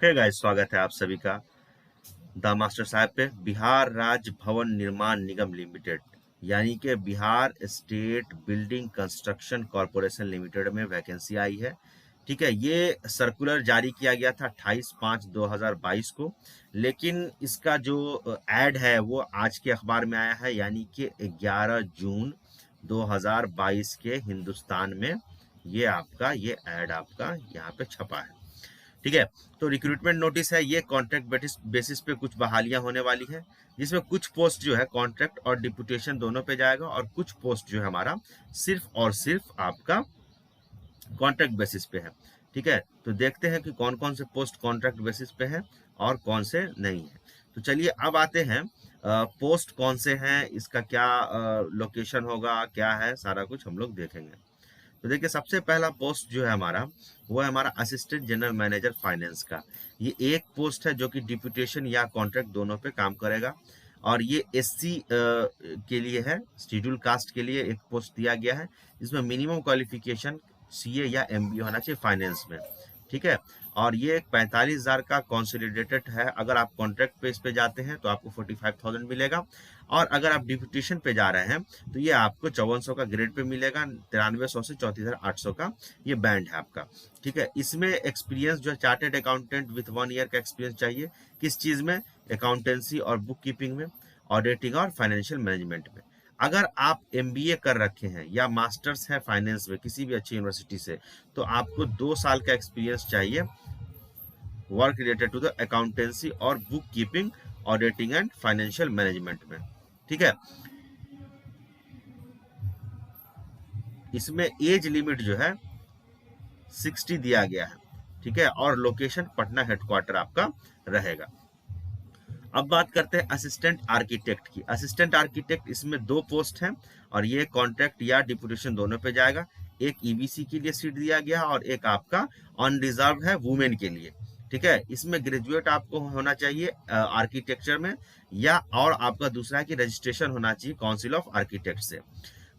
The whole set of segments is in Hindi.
हे गाइस, स्वागत है आप सभी का द मास्टर साहब पे। बिहार राज्य भवन निर्माण निगम लिमिटेड यानी कि Bihar state building construction corporation limited में वैकेंसी आई है। ठीक है, ये सर्कुलर जारी किया गया था 28/5/2022 को, लेकिन इसका जो ऐड है वो आज के अखबार में आया है, यानी कि 11 जून 2022 के हिंदुस्तान में ये ऐड आपका यहाँ पे छपा है। ठीक है, तो रिक्रूटमेंट नोटिस है, ये कॉन्ट्रैक्ट बेसिस पे कुछ बहालियां होने वाली है, जिसमें कुछ पोस्ट जो है कॉन्ट्रैक्ट और डिप्यूटेशन दोनों पे जाएगा, और कुछ पोस्ट जो है हमारा सिर्फ और सिर्फ आपका कॉन्ट्रैक्ट बेसिस पे है। ठीक है, तो देखते हैं कि कौन कौन से पोस्ट कॉन्ट्रैक्ट बेसिस पे है और कौन से नहीं है। तो चलिए अब आते हैं पोस्ट कौन से हैं, इसका क्या लोकेशन होगा, क्या है, सारा कुछ हम लोग देखेंगे। तो देखिए, सबसे पहला पोस्ट जो है हमारा, वो है हमारा असिस्टेंट जनरल मैनेजर फाइनेंस का। ये एक पोस्ट है जो कि डिप्यूटेशन या कॉन्ट्रैक्ट दोनों पे काम करेगा, और ये एससी के लिए है, शेड्यूल कास्ट के लिए एक पोस्ट दिया गया है। इसमें मिनिमम क्वालिफिकेशन सीए या एमबीए होना चाहिए फाइनेंस में। ठीक है, और ये 45,000 का कंसोलिडेटेड है। अगर आप कॉन्ट्रैक्ट बेस पे जाते हैं तो आपको 45,000 मिलेगा, और अगर आप डिप्यूटेशन पे जा रहे हैं तो ये आपको 5400 का ग्रेड पे मिलेगा, 9300 से 34,800 का ये बैंड है आपका। ठीक है, इसमें एक्सपीरियंस जो है चार्टेड अकाउंटेंट विथ 1 ईयर का एक्सपीरियंस चाहिए। किस चीज में? अकाउंटेंसी और बुक कीपिंग में, ऑडिटिंग और फाइनेंशियल मैनेजमेंट में। अगर आप एमबीए कर रखे हैं या मास्टर्स है फाइनेंस में किसी भी अच्छी यूनिवर्सिटी से, तो आपको 2 साल का एक्सपीरियंस चाहिए work related to the accountancy और book keeping, auditing and financial management में। ठीक है, इसमें एज लिमिट जो है 60 दिया गया है। ठीक है, और लोकेशन पटना हेडक्वार्टर आपका रहेगा। अब बात करते हैं असिस्टेंट आर्किटेक्ट की। असिस्टेंट आर्किटेक्ट, इसमें 2 पोस्ट हैं, और ये कॉन्ट्रैक्ट या डिप्यूटेशन दोनों पे जाएगा। एक ईबीसी के लिए सीट दिया गया और एक आपका अनरिजर्व है वुमेन के लिए। ठीक है, इसमें ग्रेजुएट आपको होना चाहिए आर्किटेक्चर में, या और आपका दूसरा है कि रजिस्ट्रेशन होना चाहिए काउंसिल ऑफ आर्किटेक्ट से।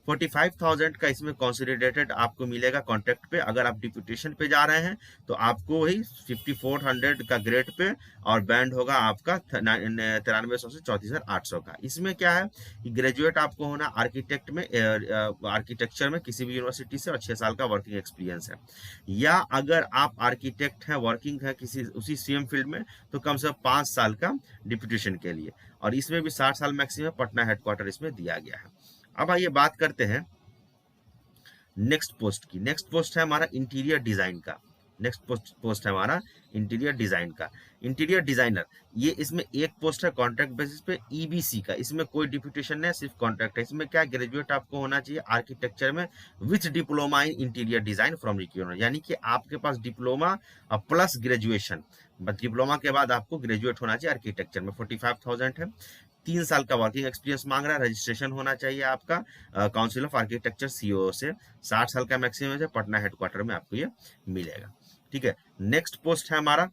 45,000 का इसमें कंसोलिडेटेड आपको मिलेगा कॉन्ट्रैक्ट पे। अगर आप डिप्यूटेशन पे जा रहे हैं तो आपको वही 5400 का ग्रेड पे, और बैंड होगा आपका 9300 से 34,800 का। इसमें क्या है कि ग्रेजुएट आपको होना आर्किटेक्ट में, आर्किटेक्चर में किसी भी यूनिवर्सिटी से, और 6 साल का वर्किंग एक्सपीरियंस है। या अगर आप आर्किटेक्ट हैं, वर्किंग है किसी उसी सेम फील्ड में, तो कम से कम 5 साल का डिप्यूटेशन के लिए, और इसमें भी 60 साल मैक्सिमम, पटना हेडक्वार्टर इसमें दिया गया है। अब आइए बात करते हैं नेक्स्ट पोस्ट की। नेक्स्ट पोस्ट है हमारा इंटीरियर डिजाइन का। नेक्स्ट पोस्ट है हमारा इंटीरियर डिजाइन का। इंटीरियर डिजाइनर, ये इसमें एक पोस्ट है कॉन्ट्रैक्ट बेसिस पे ईबीसी का। इसमें कोई डिप्यूटेशन नहीं, सिर्फ कॉन्ट्रैक्ट है। इसमें क्या, ग्रेजुएट आपको होना चाहिए आर्किटेक्चर में with diploma in interior design from रिक्यूनर, यानी कि आपके पास डिप्लोमा प्लस ग्रेजुएशन, डिप्लोमा के बाद आपको ग्रेजुएट होना चाहिए आर्किटेक्चर में। 45,000 है। 3 साल का वर्किंग एक्सपीरियंस मांग रहा है। रजिस्ट्रेशन होना चाहिए आपका काउंसिल ऑफ आर्किटेक्चर सीओ से। 60 साल का मैक्सिमम है, पटना हेडक्वार्टर में आपको ये मिलेगा। ठीक है, नेक्स्ट पोस्ट है हमारा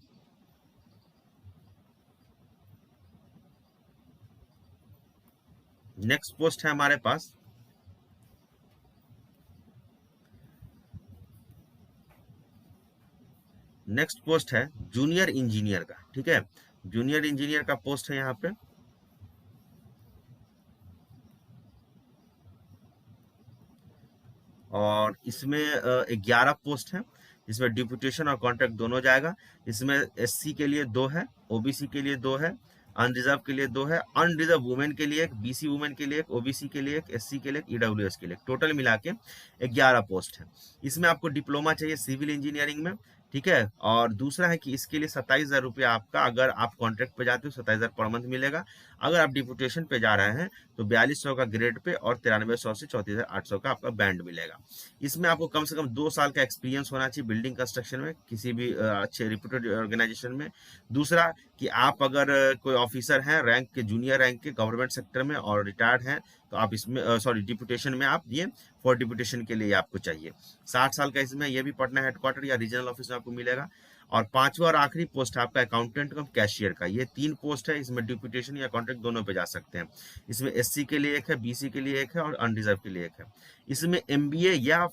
नेक्स्ट पोस्ट है हमारे पास नेक्स्ट पोस्ट है जूनियर इंजीनियर का। ठीक है, जूनियर इंजीनियर का पोस्ट है यहाँ पे, और इसमें 11 पोस्ट है। इसमें डिप्यूटेशन और कॉन्ट्रैक्ट दोनों जाएगा। इसमें एससी के लिए 2 है, ओबीसी के लिए 2 है, अनरिजर्व के लिए 2 है, अनरिजर्व वुमेन के लिए 1, बीसी वुमेन के लिए 1, ओबीसी के लिए 1, एससी के लिए 1, ईडब्ल्यूएस के लिए 1। टोटल मिला के 11 पोस्ट है। इसमें आपको डिप्लोमा चाहिए सिविल इंजीनियरिंग में। ठीक है, और दूसरा है कि इसके लिए 27,000 रुपया आपका, अगर आप कॉन्ट्रैक्ट पे जाते हो 27,000 पर मंथ मिलेगा। अगर आप डिप्यूटेशन पे जा रहे हैं तो 4200 का ग्रेड पे, और 9300 से 34,800 का आपका बैंड मिलेगा। इसमें आपको कम से कम 2 साल का एक्सपीरियंस होना चाहिए बिल्डिंग कंस्ट्रक्शन में किसी भी अच्छे रिप्यूटेड ऑर्गेनाइजेशन में। दूसरा कि आप अगर कोई ऑफिसर हैं रैंक के, जूनियर रैंक के गवर्नमेंट सेक्टर में, और रिटायर्ड हैं, तो आप इसमें सॉरी डिप्यूटेशन में आप ये फॉर डिप्यूटेशन के लिए आपको चाहिए। 60 साल का इसमें ये भी पटना हेडक्वार्टर या रीजनल ऑफिस में आपको मिलेगा। और पांचवा और आखिरी पोस्ट है आपका अकाउंटेंट कम कैशियर का। ये 3 पोस्ट है, इसमें डिप्यूटेशन या कॉन्ट्रैक्ट दोनों पे जा सकते हैं। इसमें एससी के लिए 1 है, बीसी के लिए 1 है, और अनरिजर्व के लिए 1 है। इसमें एमबीए या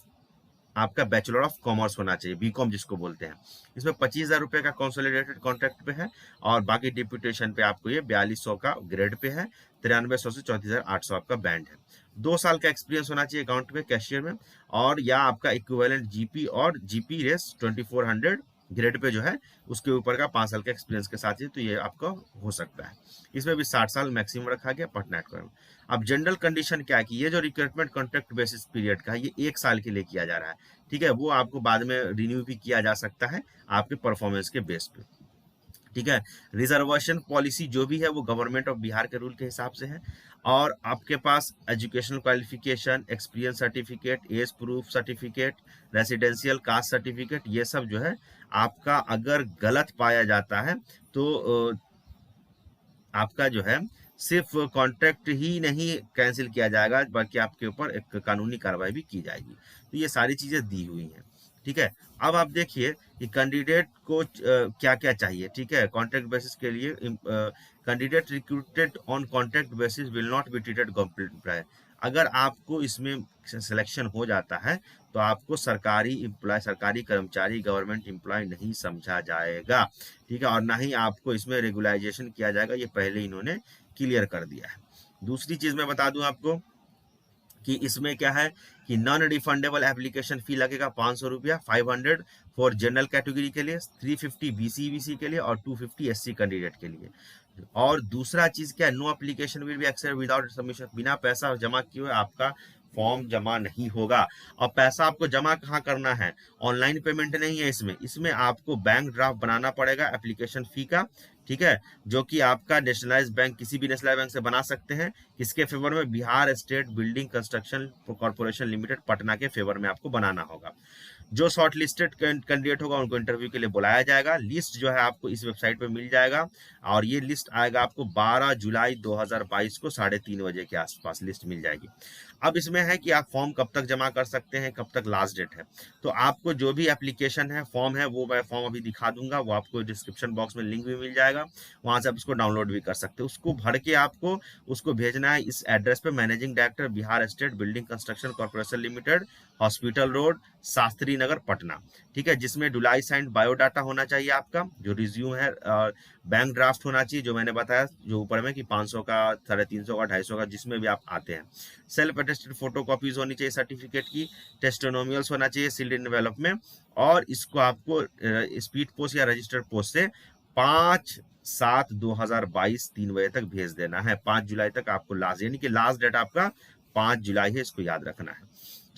आपका बैचलर ऑफ कॉमर्स होना चाहिए, बीकॉम जिसको बोलते हैं। इसमें 25,000 रुपये का कंसोलिडेटेड कॉन्ट्रैक्ट पे है, और बाकी डिप्यूटेशन पे आपको ये 4200 का ग्रेड पे है, 9300 से 34,800 आपका बैंड है। 2 साल का एक्सपीरियंस होना चाहिए अकाउंट में, कैशियर में, और या आपका इक्विवेलेंट जीपी और जीपी रेस 2400 ग्रेड पे जो है उसके ऊपर का 5 साल का एक्सपीरियंस के साथ ही तो ये आपका हो सकता है। इसमें भी 60 साल मैक्सिमम रखा गया पटना हेडक्वार्टर में। अब जनरल कंडीशन क्या है कि ये जो रिक्रूटमेंट कॉन्ट्रैक्ट बेसिस पीरियड का है ये 1 साल के लिए किया जा रहा है, ठीक है। वो आपको बाद में रिन्यू भी किया जा सकता है आपके परफॉर्मेंस के बेस पे, ठीक है। रिजर्वेशन पॉलिसी जो भी है वो गवर्नमेंट ऑफ बिहार के रूल के हिसाब से है, और आपके पास educational qualification, experience certificate, age proof certificate, residential caste certificate, ये सब जो है आपका अगर गलत पाया जाता है तो आपका जो है सिर्फ कॉन्ट्रैक्ट ही नहीं कैंसिल किया जाएगा, बल्कि आपके ऊपर एक कानूनी कार्रवाई भी की जाएगी। तो ये सारी चीजें दी हुई हैं, ठीक है। अब आप देखिए कि कैंडिडेट को क्या क्या चाहिए, ठीक है। कॉन्ट्रैक्ट बेसिस के लिए candidate recruited on contract basis will not be treated government employ. अगर आपको इसमें सिलेक्शन हो जाता है तो आपको सरकारी एम्प्लॉय, सरकारी कर्मचारी, गवर्नमेंट एम्प्लॉय नहीं समझा जाएगा, ठीक है, और ना ही आपको इसमें रेगुलाइजेशन किया जाएगा, ये पहले इन्होंने क्लियर कर दिया है। दूसरी चीज मैं बता दूं आपको कि इसमें क्या है कि नॉन रिफंडेबल एप्लीकेशन फी लगेगा 500 रुपया, 500 फॉर जनरल कैटेगरी के लिए, 350 बीसी के लिए, और 250 एससी कैंडिडेट के लिए। और दूसरा चीज क्या है, no application will be accepted without submission. बिना पैसा जमा किए हुए आपका फॉर्म जमा नहीं होगा। और पैसा आपको जमा कहाँ करना है, ऑनलाइन पेमेंट नहीं है इसमें, इसमें आपको बैंक ड्राफ्ट बनाना पड़ेगा एप्लीकेशन फी का, ठीक है, जो कि आपका नेशनलाइज बैंक, किसी भी नेशनलाइज बैंक से बना सकते हैं। किसके फेवर में, Bihar state building construction corporation limited Patna के फेवर में आपको बनाना होगा। जो शॉर्ट लिस्टेड कैंडिडेट होगा उनको इंटरव्यू के लिए बुलाया जाएगा। लिस्ट जो है आपको इस वेबसाइट पे मिल जाएगा, और ये लिस्ट आएगा आपको 12 जुलाई 2022 को 3:30 बजे के आसपास लिस्ट मिल जाएगी। अब इसमें है कि आप फॉर्म कब तक जमा कर सकते हैं, कब तक लास्ट डेट है। तो आपको जो भी एप्लीकेशन है, फॉर्म है, वो मैं फॉर्म अभी दिखा दूंगा, वो आपको डिस्क्रिप्शन बॉक्स में लिंक भी मिल जाएगा, वहां से आप उसको डाउनलोड भी कर सकते हो। उसको भर के आपको उसको भेजना है इस एड्रेस पे, managing director Bihar state building construction corporation limited, hospital road, Shastri Nagar, Patna, ठीक है। जिसमें डुलाई साइंड बायोडाटा होना चाहिए आपका, जो रिज्यूम है, बैंक ड्राफ्ट होना चाहिए, जो मैंने बताया जो ऊपर में कि 500 का, 350 का, 250 का, जिसमें भी आप आते हैं। सेल्फ अटेस्टेड फोटो कॉपीज होनी चाहिए सर्टिफिकेट की, टेस्टिमोनियल्स होना चाहिए सील्ड एनवेलप में, और इसको आपको स्पीड पोस्ट या रजिस्टर्ड पोस्ट से 5/7/2022 3 बजे तक भेज देना है। 5 जुलाई तक आपको लास्ट, यानी कि लास्ट डेट आपका 5 जुलाई है, इसको याद रखना है,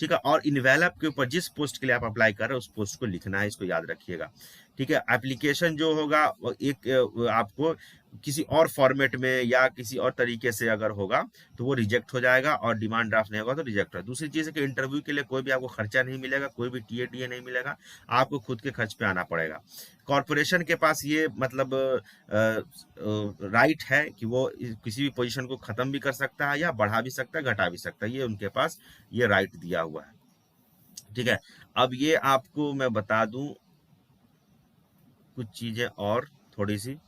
ठीक है। और इनवेलप के ऊपर जिस पोस्ट के लिए आप अप्लाई कर रहे हैं उस पोस्ट को लिखना है, इसको याद रखिएगा, ठीक है। एप्लीकेशन जो होगा वो एक आपको किसी और फॉर्मेट में या किसी और तरीके से अगर होगा तो वो रिजेक्ट हो जाएगा, और डिमांड ड्राफ्ट नहीं होगा तो रिजेक्ट होगा। दूसरी चीज है कि इंटरव्यू के लिए कोई भी आपको खर्चा नहीं मिलेगा, कोई भी टीए नहीं मिलेगा, आपको खुद के खर्च पे आना पड़ेगा। कॉर्पोरेशन के पास ये मतलब राइट है कि वो किसी भी पोजीशन को खत्म भी कर सकता है, या बढ़ा भी सकता है, घटा भी सकता है, ये उनके पास ये राइट दिया हुआ है, ठीक है। अब ये आपको मैं बता दूं कुछ चीजें और थोड़ी सी,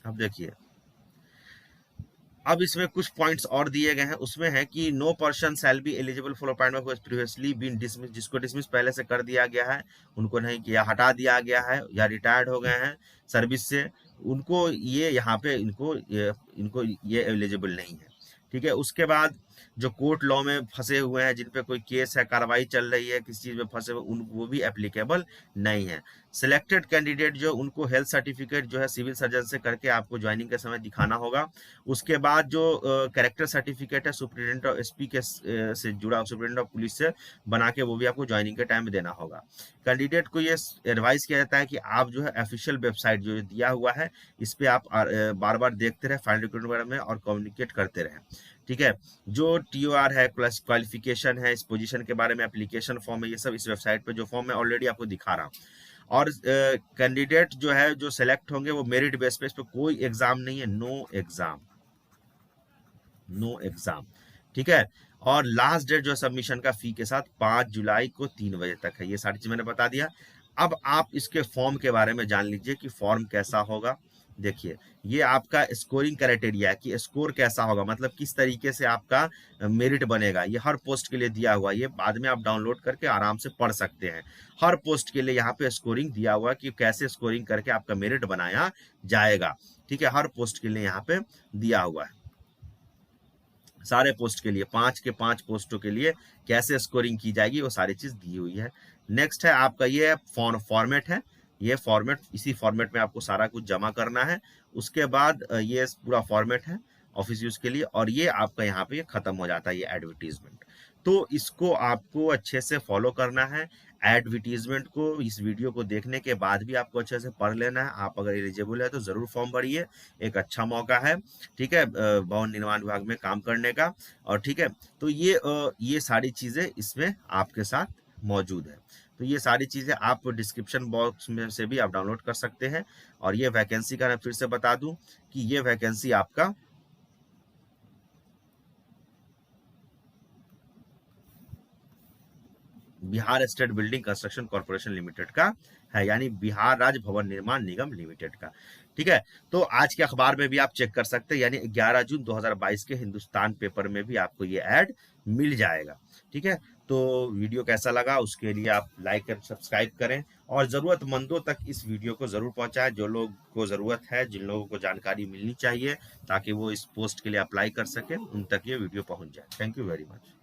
अब देखिए, अब इसमें कुछ पॉइंट्स और दिए गए हैं। उसमें है कि no person shall be eligible for appointment who previously been dismiss, जिसको डिसमिस पहले से कर दिया गया है, उनको नहीं किया, हटा दिया गया है, या रिटायर्ड हो गए हैं सर्विस से, उनको ये यहाँ पे इनको ये एलिजिबल नहीं है, ठीक है। उसके बाद जो कोर्ट लॉ में फंसे हुए हैं, जिन पे कोई केस है, कार्रवाई चल रही है, किसी चीज में फंसे हुए, उन वो भी एप्लीकेबल नहीं है। सिलेक्टेड कैंडिडेट जो, उनको हेल्थ सर्टिफिकेट जो है सिविल सर्जन से करके आपको ज्वाइनिंग के समय दिखाना होगा। उसके बाद जो कैरेक्टर सर्टिफिकेट है सुप्रीडेंट ऑफ एसपी के से जुड़ा, सुप्रीडेंट ऑफ पुलिस से बना के, वो भी आपको ज्वाइनिंग के टाइम में देना होगा। कैंडिडेट को ये एडवाइस किया जाता है कि आप जो है ऑफिशियल वेबसाइट जो दिया हुआ है इस पे आप बार बार देखते रहे फाइनल रिक्रूटमेंट वगैरह में, और कम्युनिकेट करते रहे, ठीक है। जो टीओआर है, क्वालिफिकेशन है, इस पोजीशन के बारे में एप्लीकेशन फॉर्म है, ये सब इस वेबसाइट पे जो फॉर्म मैं ऑलरेडी आपको दिखा रहा हूँ। और कैंडिडेट जो है जो सेलेक्ट होंगे वो मेरिट बेस पे, इस पे कोई एग्जाम नहीं है, नो एग्जाम, ठीक है। और लास्ट डेट जो सबमिशन का फी के साथ 5 जुलाई को 3 बजे तक है। ये सारी चीज मैंने बता दिया। अब आप इसके फॉर्म के बारे में जान लीजिए कि फॉर्म कैसा होगा, देखिए, ये आपका स्कोरिंग क्राइटेरिया है कि स्कोर कैसा होगा, मतलब किस तरीके से आपका मेरिट बनेगा। ये हर पोस्ट के लिए दिया हुआ है, ये बाद में आप डाउनलोड करके आराम से पढ़ सकते हैं। हर पोस्ट के लिए यहाँ पे स्कोरिंग दिया हुआ है कि कैसे स्कोरिंग करके आपका मेरिट बनाया जाएगा। ठीक है, हर पोस्ट के लिए यहाँ पे दिया हुआ है। सारे पोस्ट के लिए 5 के 5 पोस्टों के लिए कैसे स्कोरिंग की जाएगी वो सारी चीज दी हुई है। नेक्स्ट है आपका ये फॉर्मेट है। ये फॉर्मेट, इसी फॉर्मेट में आपको सारा कुछ जमा करना है। उसके बाद ये पूरा फॉर्मेट है ऑफिस यूज के लिए, और ये आपका यहाँ पे ये खत्म हो जाता है ये एडवर्टीजमेंट। तो इसको आपको अच्छे से फॉलो करना है। एडवर्टीजमेंट को इस वीडियो को देखने के बाद भी आपको अच्छे से पढ़ लेना है। आप अगर एलिजिबल है तो जरूर फॉर्म भरिए, एक अच्छा मौका है। ठीक है, भवन निर्माण विभाग में काम करने का। और ठीक है, तो ये सारी चीजें इसमें आपके साथ मौजूद है। तो ये सारी चीजें आप डिस्क्रिप्शन बॉक्स में से भी आप डाउनलोड कर सकते हैं। और ये वैकेंसी का मैं फिर से बता दूं कि ये वैकेंसी आपका Bihar state building construction corporation limited का है, यानी बिहार राज्य भवन निर्माण निगम लिमिटेड का। ठीक है, तो आज के अखबार में भी आप चेक कर सकते हैं, यानी 11 जून 2022 के हिंदुस्तान पेपर में भी आपको ये ऐड मिल जाएगा। ठीक है, तो वीडियो कैसा लगा उसके लिए आप लाइक और सब्सक्राइब करें, और जरूरतमंदों तक इस वीडियो को जरूर पहुंचाएं, जो लोग को जरूरत है, जिन लोगों को जानकारी मिलनी चाहिए ताकि वो इस पोस्ट के लिए अप्लाई कर सके, उन तक ये वीडियो पहुंच जाए। Thank you very much.